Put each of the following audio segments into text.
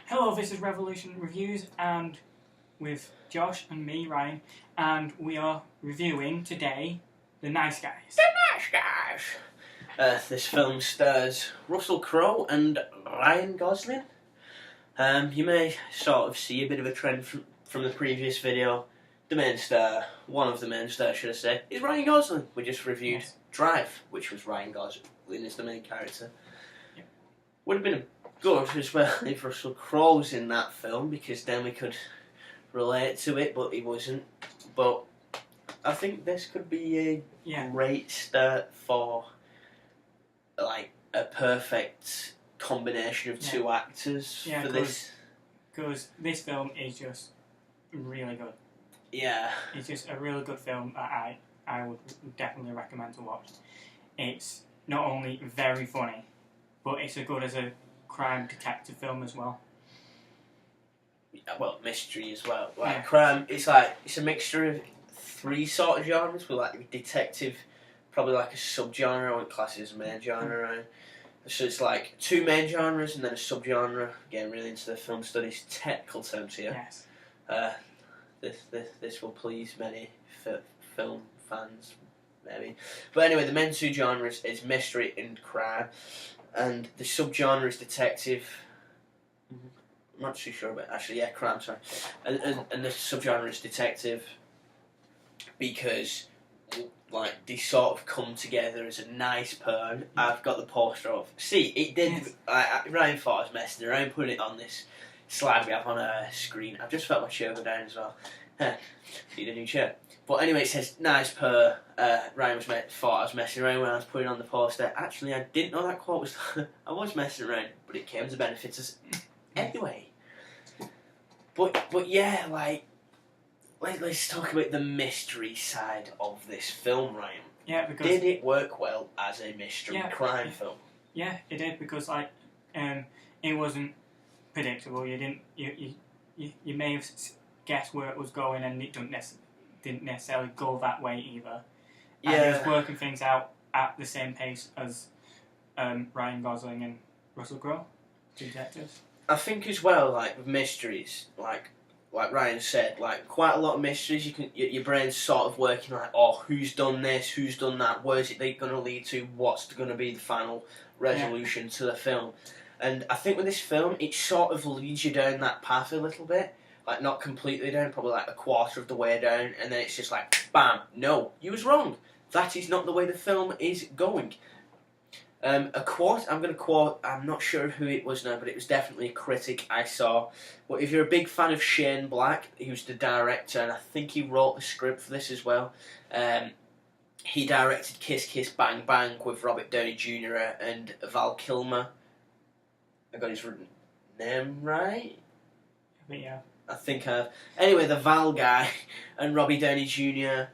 Hello, this is Revolution Reviews, and with Josh and me, Ryan, and we are reviewing today The Nice Guys. The Nice Guys! This film stars Russell Crowe and Ryan Gosling. You may sort of see a bit of a trend from the previous video. The main star, one of the main stars should I say, is Ryan Gosling. We just reviewed Drive, which was Ryan Gosling as the main character. Yep. Would have been good as well if Russell Crowe's in that film, because then we could relate to it, but he wasn't. But I think this could be a great start for like a perfect combination of two actors for this. Because this film is just really good. Yeah. It's just a really good film that I would definitely recommend to watch. It's not only very funny, but it's as good as a crime detective film as well. Well, mystery as well. Like crime, it's a mixture of three sort of genres, with like detective, probably like a subgenre. I wouldn't class it as a main genre. Right? So it's like two main genres and then a subgenre. Getting really into the film studies technical terms here. Yes. This will please many film fans, maybe. But anyway, the main two genres is mystery and crime, and the subgenre is detective. I'm not too sure, but actually, crime. Sorry, and the subgenre is detective because like they sort of come together as a nice pair. I've got the poster of. See, it did. Yes. Ryan thought I was messing around, putting it on this slide we have on a screen. I've just felt my chair go down as well. Need a new chair. But anyway, it says nice pair. Ryan thought I was messing around when I was putting on the poster. Actually, I didn't know that quote was. I was messing around, but it came to benefit us anyway. But yeah, like let's talk about the mystery side of this film, Ryan. Yeah, because did it work well as a mystery crime film? Yeah, it did, because it wasn't predictable. You may have guessed where it was going, and it didn't necessarily go that way either. And it was working things out at the same pace as Ryan Gosling and Russell Crowe, detectives. I think as well, like with mysteries, like Ryan said, like quite a lot of mysteries. Your brain's sort of working like, oh, who's done this, who's done that, where's it going to lead to, what's going to be the final resolution to the film. And I think with this film, it sort of leads you down that path a little bit. Like, not completely down, probably like a quarter of the way down, and then it's just like, bam, no, you was wrong. That is not the way the film is going. A quote, I'm going to quote, I'm not sure who it was now, but it was definitely a critic I saw. But if you're a big fan of Shane Black, he was the director, and I think he wrote the script for this as well. He directed Kiss Kiss Bang Bang with Robert Downey Jr. and Val Kilmer. I got his name right? Yeah. I think I've... Anyway, the Val guy and Robbie Downey Jr.,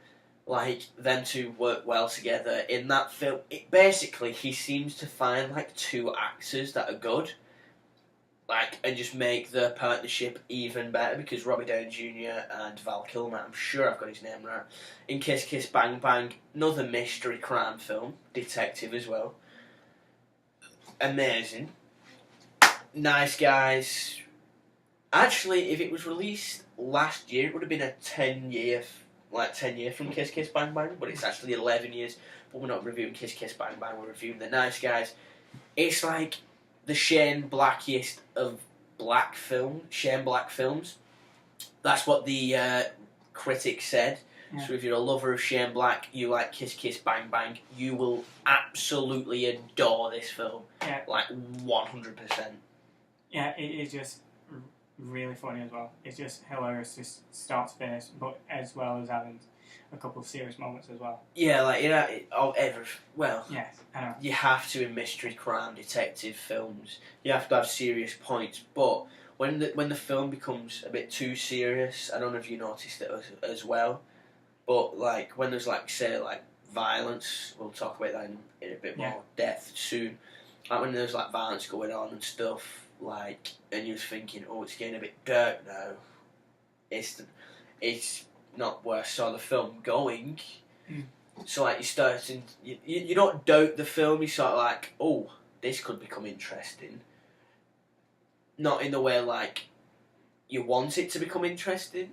like, them two work well together in that film. Basically, he seems to find, like, two actors that are good, like, and just make their partnership even better, because Robbie Downey Jr. and Val Kilmer, I'm sure I've got his name right, in Kiss Kiss Bang Bang, another mystery crime film, detective as well. Amazing. Nice Guys. Actually, if it was released last year, it would have been a 10 year from Kiss Kiss Bang Bang, but it's actually 11 years. But we're not reviewing Kiss Kiss Bang Bang, we're reviewing The Nice Guys. It's like the Shane Blackiest of Shane Black films. That's what the critic said. Yeah. So if you're a lover of Shane Black, you like Kiss Kiss Bang Bang, you will absolutely adore this film. Yeah. Like 100%. Yeah, it is just really funny as well. It's just hilarious, just start to finish, but as well as having a couple of serious moments as well. Yeah, like yes, I know. You have to in mystery, crime, detective films. You have to have serious points, but when the film becomes a bit too serious, I don't know if you noticed it as well, but like when there's like say like violence, we'll talk about that in a bit more depth soon. Like when there's like violence going on and stuff. Like, and you're thinking, oh, it's getting a bit dark now. It's not where I saw the film going. So like you don't doubt the film. You sort of like, oh, this could become interesting. not in the way like you want it to become interesting.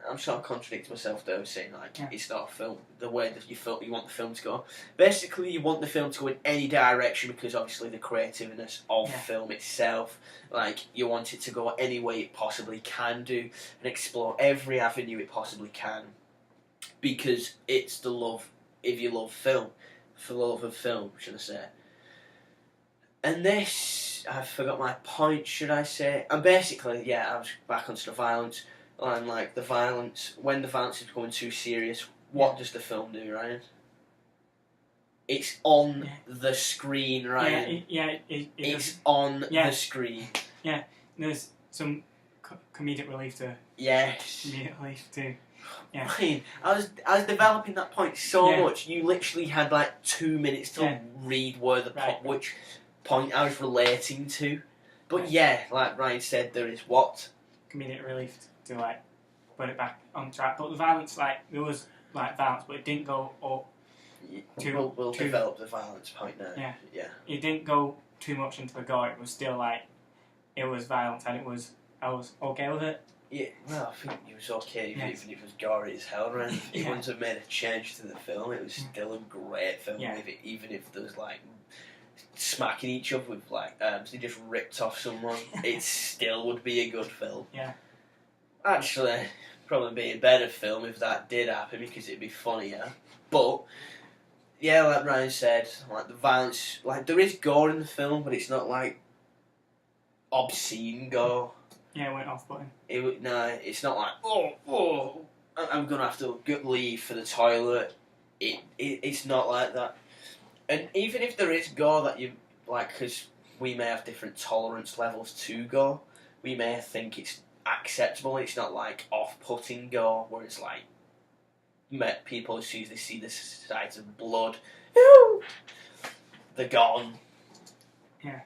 I'm sort of contradicting myself though, saying like it's not a film. The way that you want the film to go. Basically, you want the film to go in any direction because obviously the creativeness of film itself. Like you want it to go any way it possibly can do and explore every avenue it possibly can. Because it's the love. If you love film, for the love of film, should I say? And this, I forgot my point. Should I say? And basically, I was back onto the violence. And like the violence, when the violence is becoming too serious, what does the film do, Ryan? It's on the screen, Ryan. It's on the screen. Yeah, there's some comedic relief to. Yes. Comedic relief too. Yeah. Ryan, I was developing that point so much. You literally had like 2 minutes to read where which point I was relating to. But like Ryan said, there is what? Comedic relief to like put it back on track. But the violence, like there was like violence, but it didn't go up too. We'll develop the violence point now. Yeah. It didn't go too much into the gore. It was still like it was violence, and I was okay with it. Yeah, well, I think it was okay even if it was gory as hell, right? It wouldn't have made a change to the film. It was still a great film, even if there was like smacking each other with like they just ripped off someone. It still would be a good film. Yeah. Actually, probably be a better film if that did happen because it'd be funnier. But like Ryan said, like the violence, like there is gore in the film, but it's not like obscene gore. Yeah, it went off button. It's not like I'm gonna have to leave for the toilet. It's not like that. And even if there is gore that you like, because we may have different tolerance levels to gore, we may think it's acceptable. It's not like off-putting gore where it's like people as soon as they see the sight of blood, they're gone. Yeah.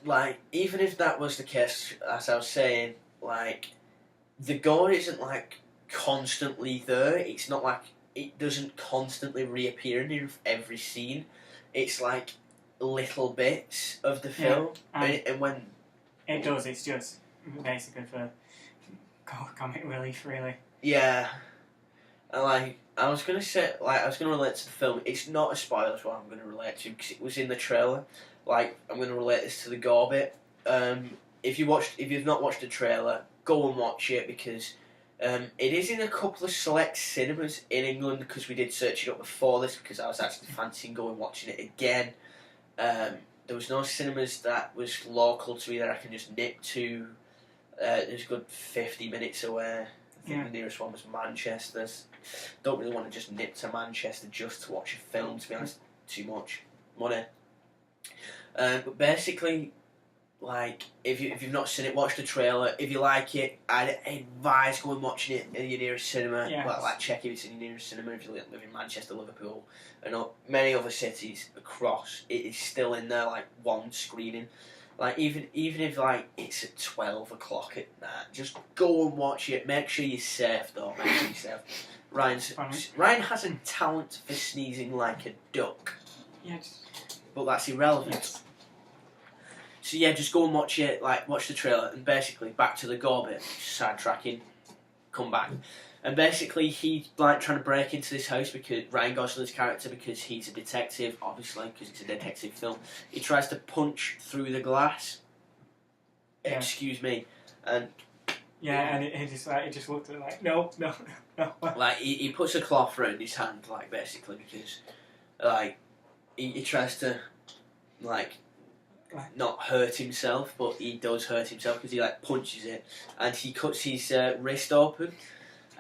Like even if that was the case, as I was saying, like the gore isn't like constantly there. It's not like it doesn't constantly reappear in every scene. It's like little bits of the film, and when it does, it's just basically for comic relief, really. Yeah, and like I was gonna relate to the film. It's not a spoiler, that's what I'm gonna relate to because it was in the trailer. Like I'm gonna relate this to the gore bit. If you've not watched the trailer, go and watch it because it is in a couple of select cinemas in England because we did search it up before this because I was actually fancying going and watching it again. There was no cinemas that was local to me that I can just nip to. It was a good 50 minutes away. I think the nearest one was Manchester. Don't really want to just nip to Manchester just to watch a film, to be honest. Too much money. But basically, like, if you've not seen it, watch the trailer. If you like it, I'd advise going and watching it in your nearest cinema. Yeah. Like check if it's in your nearest cinema. If you live in Manchester, Liverpool, and many other cities across, it is still in there, like one screening. Like even if like it's at 12 o'clock at night, just go and watch it. Make sure you're safe though. Make sure you're safe. Ryan has a talent for sneezing like a duck. Yes. But that's irrelevant. Yes. So just go and watch it. Like watch the trailer and basically back to the gore bit. Sidetracking, come back. And basically, he's like trying to break into this house because Ryan Gosling's character, because he's a detective, obviously, because it's a detective film. He tries to punch through the glass. Yeah. Excuse me, and and it just looked at it like no. Like he puts a cloth around his hand, like basically because, like, he tries to, like, not hurt himself, but he does hurt himself because he like punches it, and he cuts his wrist open.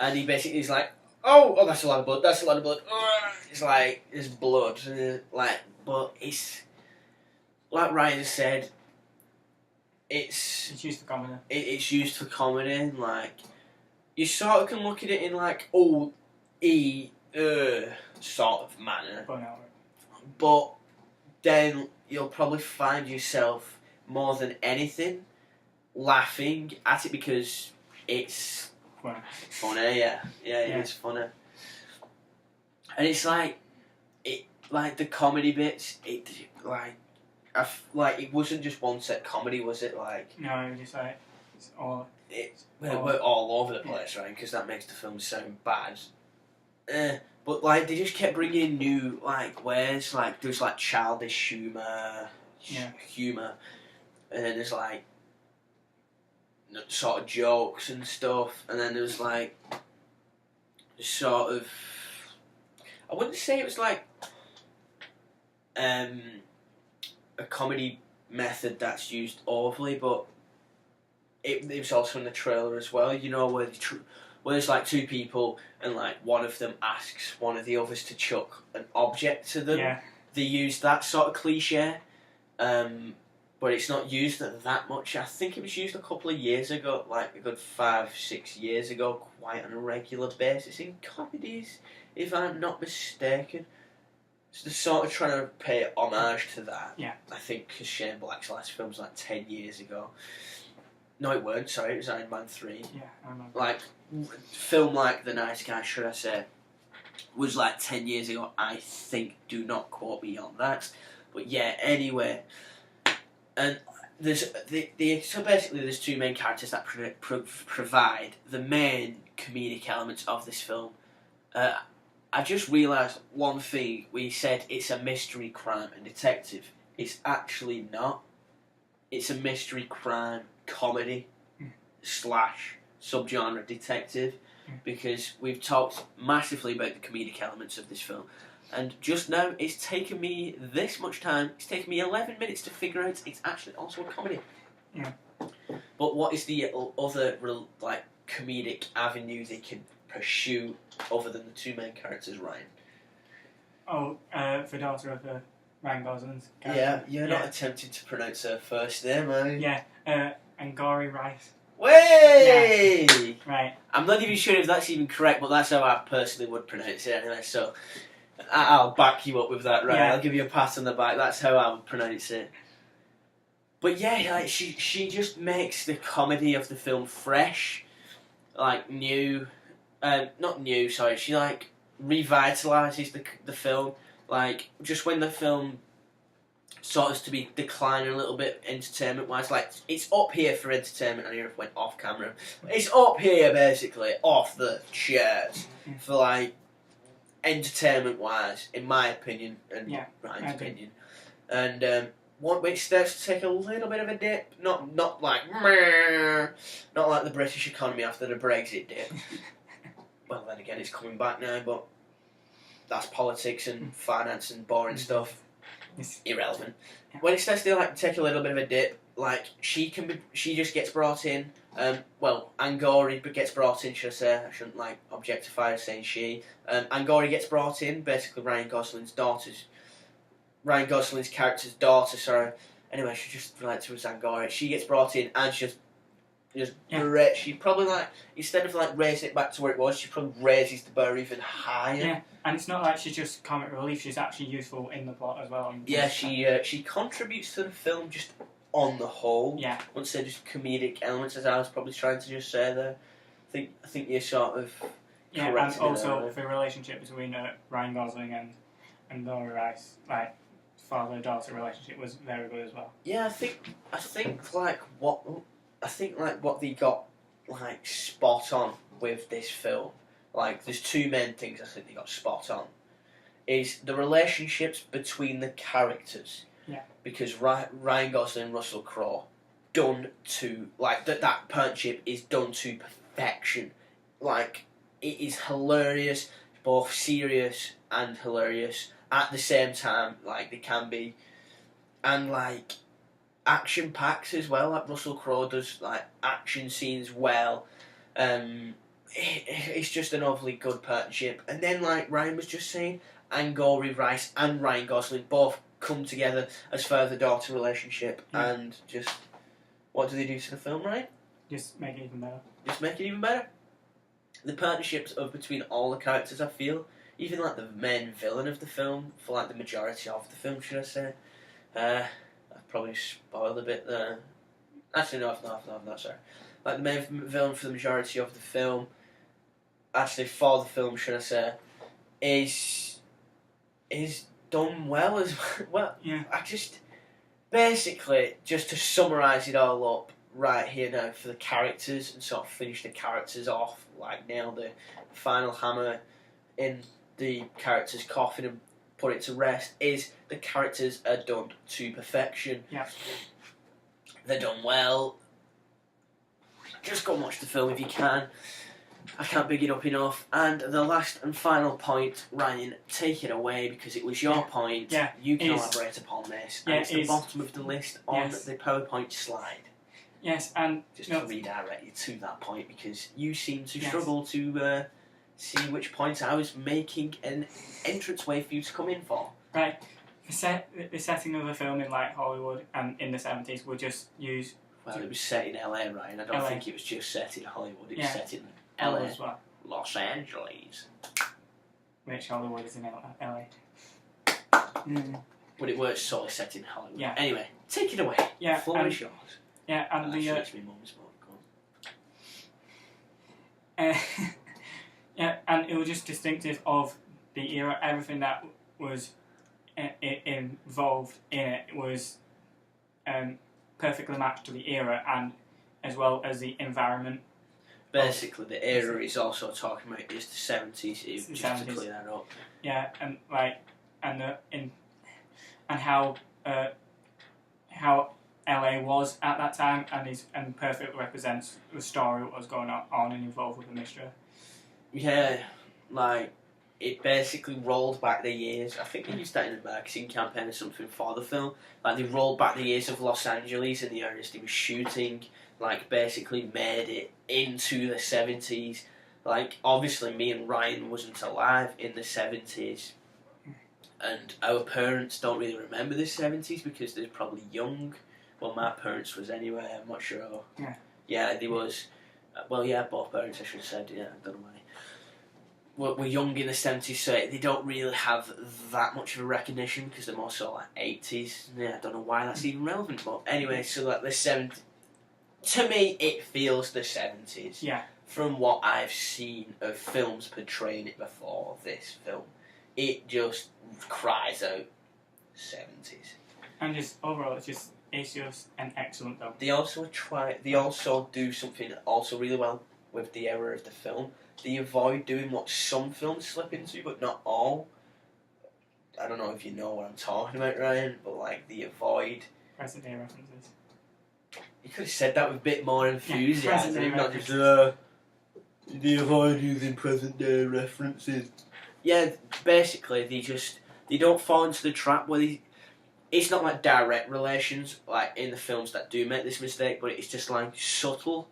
And he basically is like, oh, that's a lot of blood, that's a lot of blood. It's like, there's blood. But it's, like Ryan said, it's used for comedy. It's used for comedy. Like, you sort of can look at it in like, sort of manner. But then you'll probably find yourself, more than anything, laughing at it because it's funny, it is funny. And it's like the comedy bits, like it wasn't just one set comedy, was it? Like No, it was just like it's all. We're all over the place, right? Because that makes the film sound bad. But like they just kept bringing in new like ways. Like there's like childish humour, and then there's like sort of jokes and stuff, and then there's like sort of. I wouldn't say it was like a comedy method that's used overly, but it was also in the trailer as well. You know where there's like two people and like one of them asks one of the others to chuck an object to them. Yeah. They use that sort of cliche, but it's not used that much. I think it was used a couple of years ago, like a good 5-6 years ago, quite on a regular basis in comedies, if I'm not mistaken. So they're sort of trying to pay homage to that. Yeah. I think because Shane Black's last film was like 10 years ago. No, it weren't. Sorry, it was Iron Man 3. Yeah, I remember. Like, film like The Nice Guy, should I say, was like 10 years ago. I think. Do not quote me on that. But yeah, anyway. And there's so basically there's two main characters that provide the main comedic elements of this film. I just realised one thing. We said it's a mystery, crime and detective. It's actually not. It's a mystery, crime, comedy / subgenre detective, because we've talked massively about the comedic elements of this film, and just now it's taken me this much time. It's taken me 11 minutes to figure out it's actually also a comedy. Yeah. But what is the other like comedic avenue they can pursue other than the two main characters, Ryan? Oh, the daughter of Ryan Gosling's character. Yeah, you're not attempting to pronounce her first name, are you? Yeah, Angourie Rice. Way! Yeah. Right. I'm not even sure if that's even correct, but that's how I personally would pronounce it anyway, so I'll back you up with that, right? Yeah. I'll give you a pat on the back, that's how I would pronounce it. But yeah, like she just makes the comedy of the film fresh, like new, not new, sorry, she like revitalises the film, like just when the film starts to be declining a little bit entertainment wise, like it's up here for entertainment. I know it went off camera. It's up here basically, off the chairs for like entertainment wise, in my opinion and Ryan's opinion. And when it starts to take a little bit of a dip, not like the British economy after the Brexit dip. Well, then again, it's coming back now, but that's politics and finance and boring stuff. It's irrelevant. Yeah. When it starts to like take a little bit of a dip, like she just gets brought in. Angourie gets brought in. Should I say? I shouldn't like objectify her saying she. Angourie gets brought in. Basically, Ryan Gosling's character's daughter. Sorry. Anyway, she just relates to Angourie. She gets brought in and she she probably like instead of like raising it back to where it was, she probably raises the bar even higher. Yeah, and it's not like she's just comic relief; she's actually useful in the plot as well. Yeah, she contributes to the film just on the whole. Yeah, I wouldn't say just comedic elements, as I was probably trying to just say there. I think you're sort of and also the relationship between Ryan Gosling and Laura Rice, like father-daughter relationship, was very good as well. Yeah, I think what they got like spot on with this film, like there's two main things I think they got spot on, is the relationships between the characters. Yeah. Because Ryan Gosling and Russell Crowe, done to like that partnership is done to perfection. Like it is hilarious, both serious and hilarious at the same time. Like they can be, and like action packs as well. Like Russell Crowe does like action scenes well. It's just an awfully good partnership. And then like Ryan was just saying, Angourie Rice and Ryan Gosling both come together as father-daughter relationship, and just what do they do to the film, Ryan? Just make it even better. Just make it even better. The partnerships between all the characters, I feel, even like the main villain of the film, for like the majority of the film, should I say? I've probably spoiled a bit there. Actually, no, I've not, sorry. Like the main villain for the majority of the film, actually for the film, should I say, is done well as well. Yeah. basically, just to summarise it all up right here now for the characters and sort of finish the characters off, like nail the final hammer in the character's coffin and put it to rest, is the characters are done to perfection. Yeah. They're done well. Just go and watch the film if you can. I can't big it up enough. And the last and final point, Ryan, take it away because it was your point. Yeah, you can elaborate upon this. And it's the bottom of the list on the PowerPoint slide. Yes, and just to redirect you to that point because you seem to struggle to see which points I was making an entranceway for you to come in for. Right. The setting of the film in like Hollywood and in the 70s would just use. Well, it was set in LA, Ryan. I don't think it was just set in Hollywood. It was set in LA as well. Los Angeles. Which Hollywood is in LA. But it was sort of set in Hollywood. Yeah. Anyway, take it away. Yeah. The floor is yours. Yeah, and it's my mum's book. Yeah, and it was just distinctive of the era. Everything that was involved in it was perfectly matched to the era, and as well as the environment. Basically, the era he's also talking about is the 70s. Just to clear that up. Yeah, and how LA was at that time, and perfectly represents the story that was going on and involved with the mystery. Yeah, like it basically rolled back the years. I think they used that in a marketing campaign or something for the film. Like they rolled back the years of Los Angeles and the areas they were shooting. Like basically made it into the 70s. Like obviously, me and Ryan wasn't alive in the 70s. And our parents don't really remember the 70s because they're probably young. Well, my parents was anyway, I'm not sure. Yeah. Yeah, they was. Well, yeah, both parents, I should have said, yeah, I don't know why. We're young in the 70s, so they don't really have that much of a recognition because they're more sort of like 80s. Yeah, I don't know why that's even relevant, but anyway, so like the 70s. To me, it feels the 70s. Yeah. From what I've seen of films portraying it before this film. It just cries out 70s. And just overall, it's just an excellent film. They also do something also really well with the era of the film. They avoid doing what some films slip into, but not all. I don't know if you know what I'm talking about, Ryan, but like they avoid present day references. You could have said that with a bit more enthusiasm, not just they avoid using present day references. Yeah, basically they don't fall into the trap where it's not like direct relations like in the films that do make this mistake, but it's just like subtle,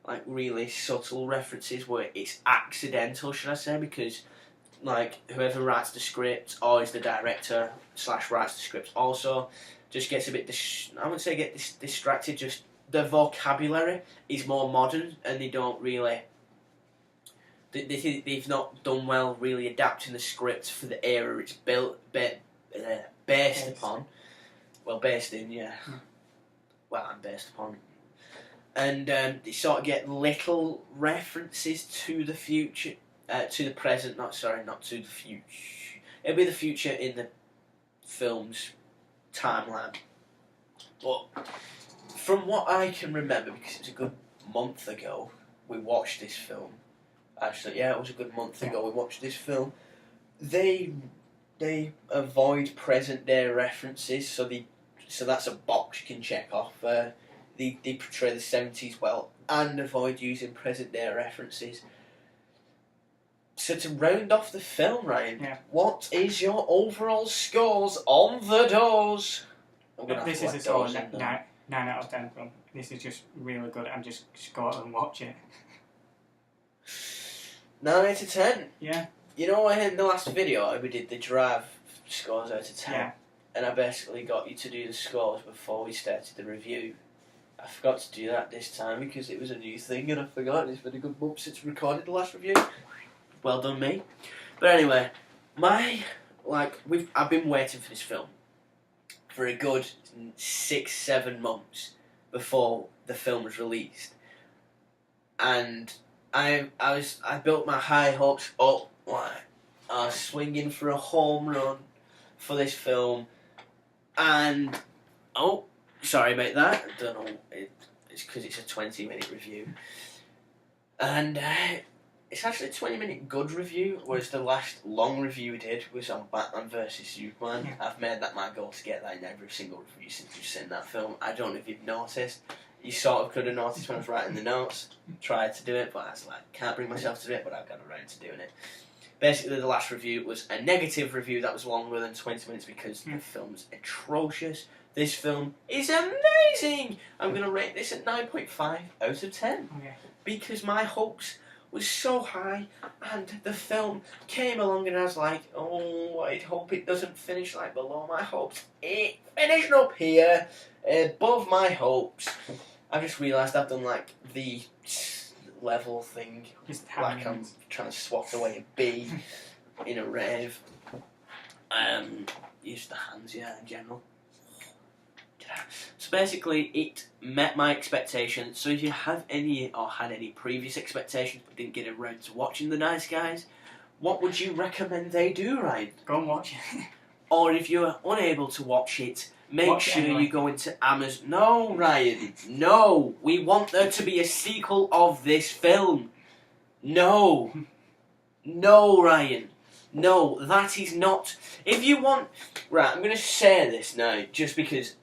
like really subtle references where it's accidental, should I say, because like whoever writes the script or is the director / writes the script also just gets a bit I wouldn't say get distracted, just the vocabulary is more modern and they don't really they've not done well really adapting the script for the era it's based upon. Well, based in, yeah. Well, I'm based upon. And they sort of get little references to the future, to the present, not to the future. It'll be the future in the film's timeline. But from what I can remember, because it was a good month ago, we watched this film. Actually, yeah, it was a good month ago we watched this film. They avoid present day references, so that's a box you can check off. They portray the 70s well and avoid using present day references. So to round off the film, Ryan, what is your overall scores on the doors? This is a solid 9 out of 10 film. This is just really good. I'm just go out and watch it. 9 out of 10? Yeah. You know, in the last video we did the giraffe scores out of 10. Yeah. And I basically got you to do the scores before we started the review. I forgot to do that this time because it was a new thing and I forgot. It's been a good month since we recorded the last review. Well done, me. But anyway, I've been waiting for this film for a good 6-7 months before the film was released, and I built my high hopes up. Like I was swinging for a home run for this film, and Oh, sorry about that. I don't know. It's because it's a 20-minute review. And it's actually a 20-minute good review, whereas the last long review we did was on Batman vs Superman. Yeah. I've made that my goal to get that in every single review since you've seen that film. I don't know if you've noticed. You sort of could have noticed when I was writing the notes. Tried to do it, but I was like, can't bring myself to do it, but I've got around to doing it. Basically, the last review was a negative review that was longer than 20 minutes because the film's atrocious. This film is amazing! I'm going to rate this at 9.5 out of 10. Okay. Because my hopes were so high, and the film came along and I was like, oh, I hope it doesn't finish like below my hopes. It finished up here, above my hopes. I just realised I've done like the level thing, like I'm trying to swat away a bee in a rave. Use the hands, yeah, in general. So basically, it met my expectations. So if you have any or had any previous expectations but didn't get around to watching The Nice Guys, what would you recommend they do, Ryan? Go and watch it. Or if you're unable to watch it, make sure anyway. you go into Amazon. No, Ryan. No. We want there to be a sequel of this film. No. No, Ryan. No, that is not. If you want. Right, I'm going to say this now, just because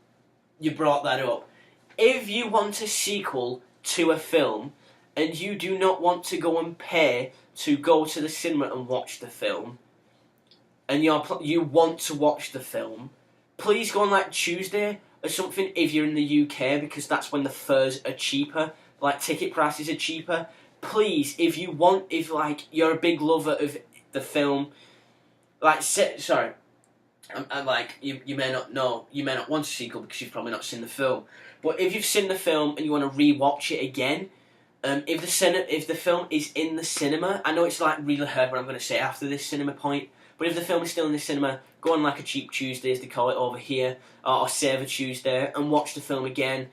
you brought that up. If you want a sequel to a film and you do not want to go and pay to go to the cinema and watch the film, and you want to watch the film, please go on like Tuesday or something if you're in the UK, because that's when the fares are cheaper, like ticket prices are cheaper. Please, if you're a big lover of the film, I'm like, you may not know, you may not want a sequel because you've probably not seen the film. But if you've seen the film and you want to re-watch it again, if the film is in the cinema, I know it's like really hard what I'm going to say after this cinema point, but if the film is still in the cinema, go on like a cheap Tuesday, as they call it over here, or Save a Tuesday, and watch the film again.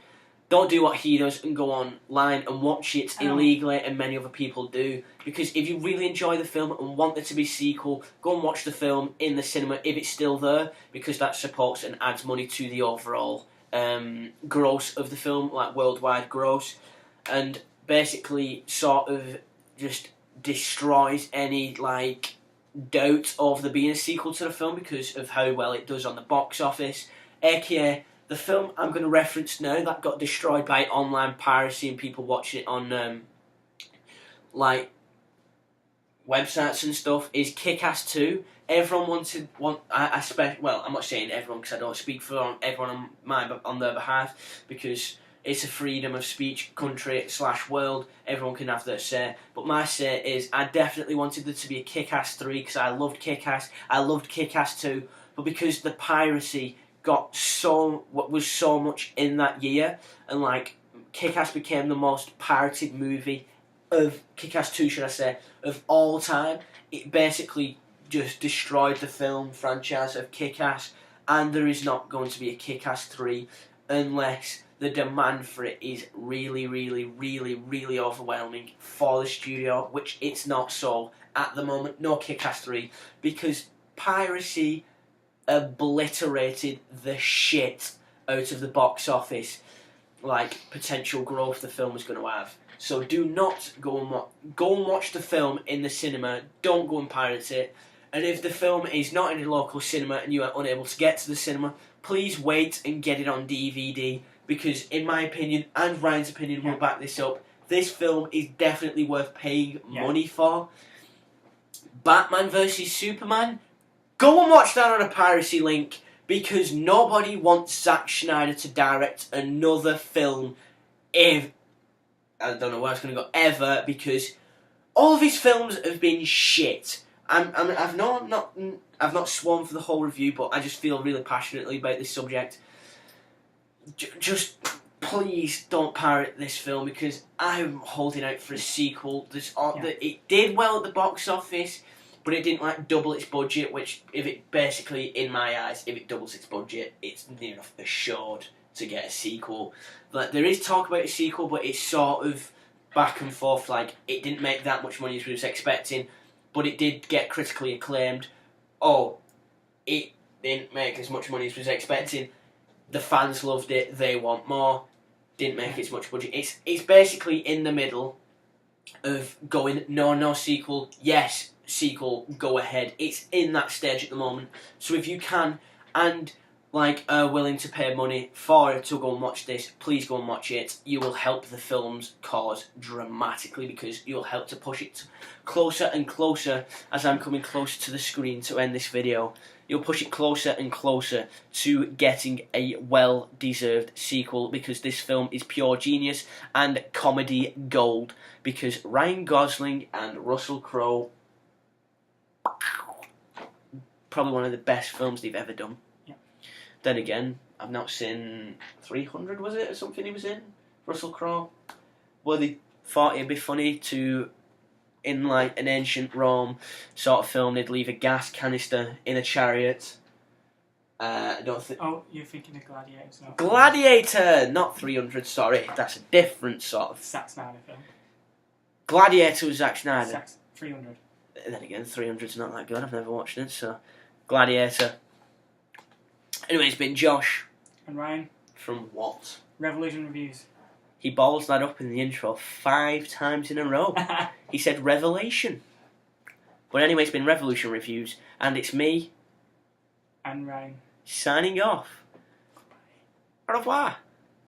Don't do what he does and go online and watch it illegally, and many other people do. Because if you really enjoy the film and want there to be a sequel, go and watch the film in the cinema if it's still there, because that supports and adds money to the overall gross of the film, like worldwide gross, and basically sort of just destroys any like doubt of there being a sequel to the film because of how well it does on the box office, aka the film I'm going to reference now that got destroyed by online piracy and people watching it on like websites and stuff is Kick-Ass 2. Everyone well, I'm not saying everyone because I don't speak for everyone on their behalf, because it's a freedom of speech country / world. Everyone can have their say. But my say is I definitely wanted there to be a Kick-Ass 3 because I loved Kick-Ass. I loved Kick-Ass 2. But because the piracy was so much in that year, and like Kick-Ass became the most pirated movie of Kick-Ass 2, should I say, of all time. It basically just destroyed the film franchise of Kick-Ass, and there is not going to be a Kick-Ass 3 unless the demand for it is really, really, really, really overwhelming for the studio, which it's not. So at the moment, no Kick-Ass 3, because piracy obliterated the shit out of the box office, like potential growth the film was going to have. So do not go and watch the film in the cinema. Don't go and pirate it. And if the film is not in a local cinema and you are unable to get to the cinema, please wait and get it on DVD, because in my opinion, and Ryan's opinion will back this up, this film is definitely worth paying money for. Batman vs Superman, go and watch that on a piracy link, because nobody wants Zack Snyder to direct another film if I don't know where it's going to go ever, because all of his films have been shit. I've not sworn for the whole review, but I just feel really passionately about this subject. Just please don't pirate this film, because I'm holding out for a sequel. It did well at the box office, but it didn't like double its budget. Which, if it basically, in my eyes, if it doubles its budget, it's near enough assured to get a sequel. Like, there is talk about a sequel, but it's sort of back and forth. Like, it didn't make that much money as we was expecting, but it did get critically acclaimed. Oh, it didn't make as much money as we was expecting. The fans loved it. They want more. Didn't make as much budget. It's basically in the middle of going no sequel, yes sequel, go ahead. It's in that stage at the moment. So if you can and are willing to pay money for it to go and watch this, please go and watch it. You will help the film's cause dramatically because you'll help to push it closer and closer as I'm coming closer to the screen to end this video. You'll push it closer and closer to getting a well-deserved sequel because this film is pure genius and comedy gold because Ryan Gosling and Russell Crowe, probably one of the best films they've ever done. Yeah. Then again, I've not seen 300, was it, or something he was in? Russell Crowe? Well, they thought it'd be funny to, in like an ancient Rome sort of film, they'd leave a gas canister in a chariot. I don't think. Oh, you're thinking of Gladiators, not Gladiator, not 300. Sorry, that's a different sort of. Zack Snyder film. Gladiator was Zack Snyder. 300. And then again, 300's not that good. I've never watched it, so Gladiator. Anyway, it's been Josh. And Ryan. From what? Revolution Reviews. He balls that up in the intro 5 times in a row. He said Revelation. But anyway, it's been Revolution Reviews, and it's me. And Ryan. Signing off. Au revoir.